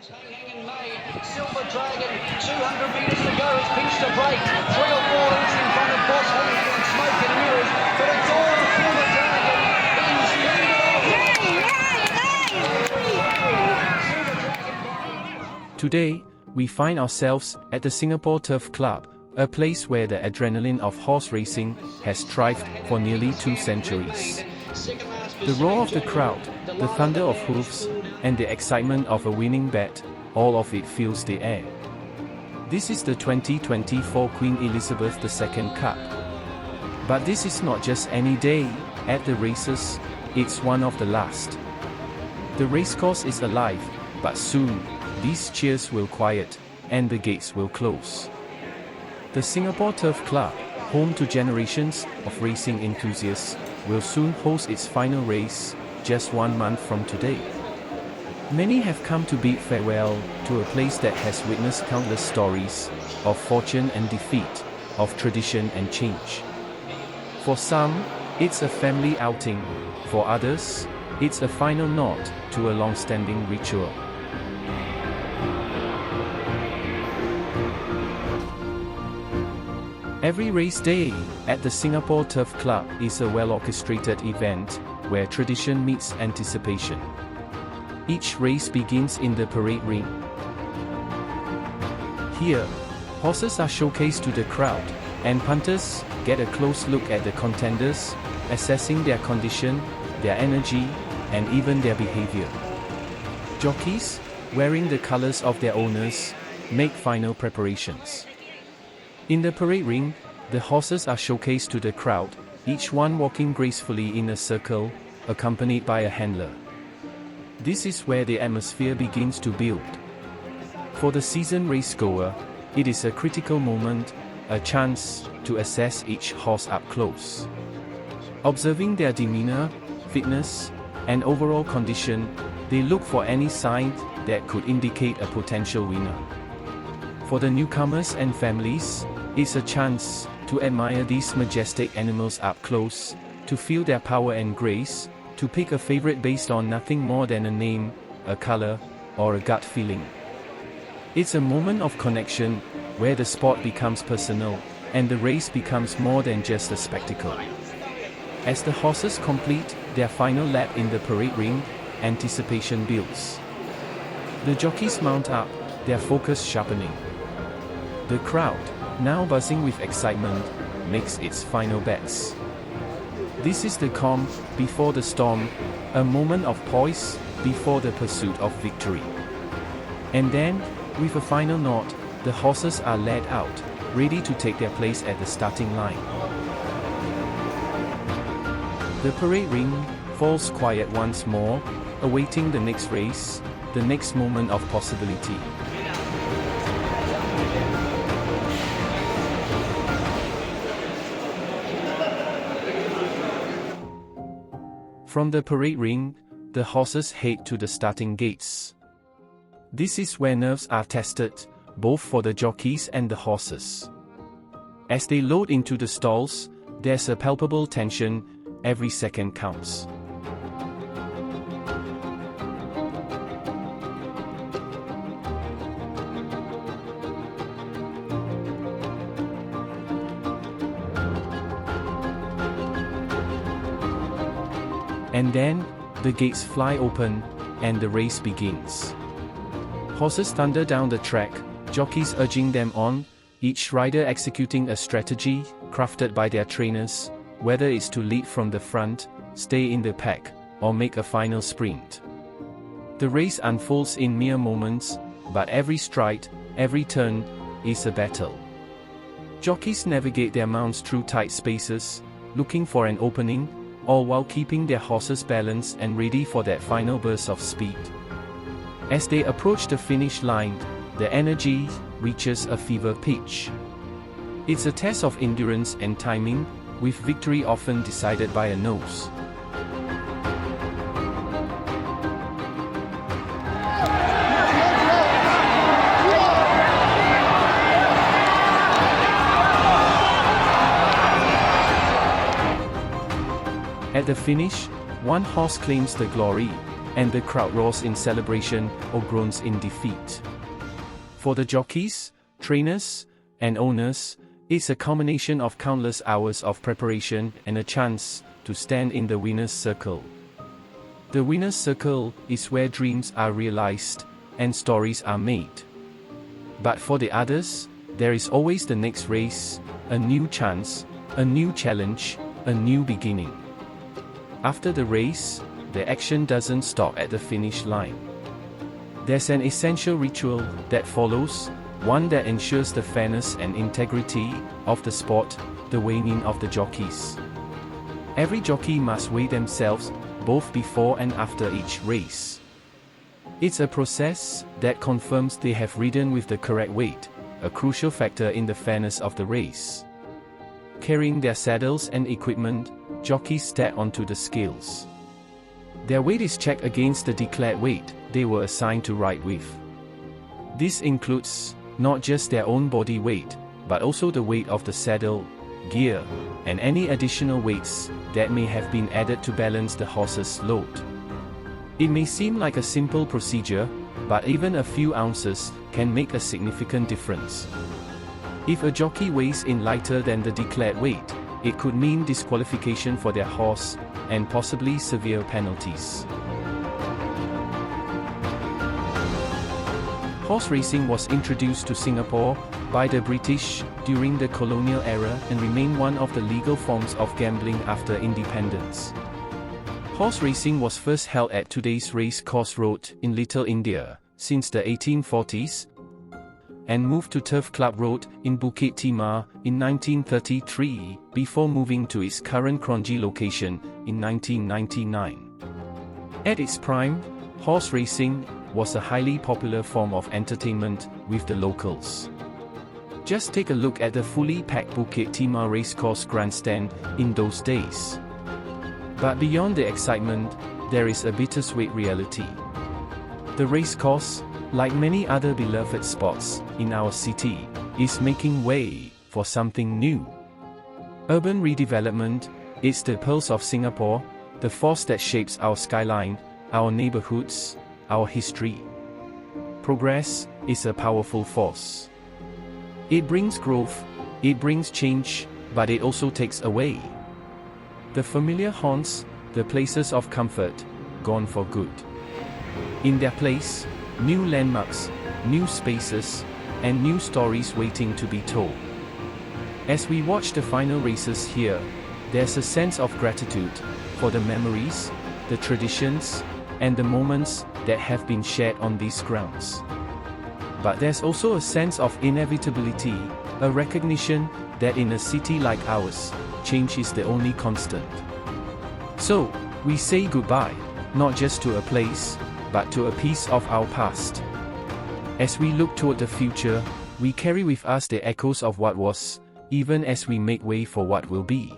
Silver Dragon, 200 metres to go. It's pinched a break. 3 or 4 lengths in front of Boss Hanging and Smoke and Mirrors, but it's all Silver Dragon in splendid. Today, we find ourselves at the Singapore Turf Club, a place where the adrenaline of horse racing has thrived for nearly 2 centuries. The roar of the crowd, the thunder of hoofs, and the excitement of a winning bet, all of it fills the air. This is the 2024 Queen Elizabeth II Cup. But this is not just any day at the races, it's one of the last. The racecourse is alive, but soon, these cheers will quiet, and the gates will close. The Singapore Turf Club, home to generations of racing enthusiasts, will soon host its final race, just 1 month from today. Many have come to bid farewell to a place that has witnessed countless stories of fortune and defeat, of tradition and change. For some, it's a family outing. For others, it's a final nod to a long-standing ritual. Every race day at the Singapore Turf Club is a well-orchestrated event where tradition meets anticipation. Each race begins in the parade ring. Here, horses are showcased to the crowd, and punters get a close look at the contenders, assessing their condition, their energy, and even their behavior. Jockeys, wearing the colors of their owners, make final preparations. In the parade ring, the horses are showcased to the crowd, each one walking gracefully in a circle, accompanied by a handler. This is where the atmosphere begins to build. For the seasoned racegoer, it is a critical moment, a chance to assess each horse up close. Observing their demeanor, fitness, and overall condition, they look for any sign that could indicate a potential winner. For the newcomers and families, it's a chance to admire these majestic animals up close, to feel their power and grace, to pick a favorite based on nothing more than a name, a color, or a gut feeling. It's a moment of connection, where the sport becomes personal, and the race becomes more than just a spectacle. As the horses complete their final lap in the parade ring, anticipation builds. The jockeys mount up, their focus sharpening. The crowd, now buzzing with excitement, makes its final bets. This is the calm before the storm, a moment of poise before the pursuit of victory. And then, with a final nod, the horses are led out, ready to take their place at the starting line. The parade ring falls quiet once more, awaiting the next race, the next moment of possibility. From the parade ring, the horses head to the starting gates. This is where nerves are tested, both for the jockeys and the horses. As they load into the stalls, there's a palpable tension, every second counts. And then, the gates fly open, and the race begins. Horses thunder down the track, jockeys urging them on, each rider executing a strategy, crafted by their trainers, whether it's to lead from the front, stay in the pack, or make a final sprint. The race unfolds in mere moments, but every stride, every turn, is a battle. Jockeys navigate their mounts through tight spaces, looking for an opening, all while keeping their horses balanced and ready for that final burst of speed. As they approach the finish line, the energy reaches a fever pitch. It's a test of endurance and timing, with victory often decided by a nose. At the finish, one horse claims the glory, and the crowd roars in celebration or groans in defeat. For the jockeys, trainers, and owners, it's a culmination of countless hours of preparation and a chance to stand in the winner's circle. The winner's circle is where dreams are realized and stories are made. But for the others, there is always the next race, a new chance, a new challenge, a new beginning. After the race, the action doesn't stop at the finish line. There's an essential ritual that follows, one that ensures the fairness and integrity of the sport, the weighing of the jockeys. Every jockey must weigh themselves, both before and after each race. It's a process that confirms they have ridden with the correct weight, a crucial factor in the fairness of the race. Carrying their saddles and equipment, jockeys step onto the scales. Their weight is checked against the declared weight they were assigned to ride with. This includes not just their own body weight, but also the weight of the saddle, gear, and any additional weights that may have been added to balance the horse's load. It may seem like a simple procedure, but even a few ounces can make a significant difference. If a jockey weighs in lighter than the declared weight, it could mean disqualification for their horse, and possibly severe penalties. Horse racing was introduced to Singapore by the British during the colonial era and remained one of the legal forms of gambling after independence. Horse racing was first held at today's Racecourse Road in Little India since the 1840s, and moved to Turf Club Road in Bukit Timah in 1933 before moving to its current Kranji location in 1999. At its prime, horse racing was a highly popular form of entertainment with the locals. Just take a look at the fully packed Bukit Timah Racecourse grandstand in those days. But beyond the excitement, there is a bittersweet reality. The racecourse, like many other beloved spots in our city, is making way for something new. Urban redevelopment is the pulse of Singapore, the force that shapes our skyline, our neighborhoods, our history. Progress is a powerful force. It brings growth, it brings change, but it also takes away. The familiar haunts, the places of comfort, gone for good. In their place, new landmarks, new spaces, and new stories waiting to be told. As we watch the final races here, there's a sense of gratitude for the memories, the traditions, and the moments that have been shared on these grounds. But there's also a sense of inevitability, a recognition that in a city like ours, change is the only constant. So, we say goodbye, not just to a place, but to a piece of our past. As we look toward the future, we carry with us the echoes of what was, even as we make way for what will be.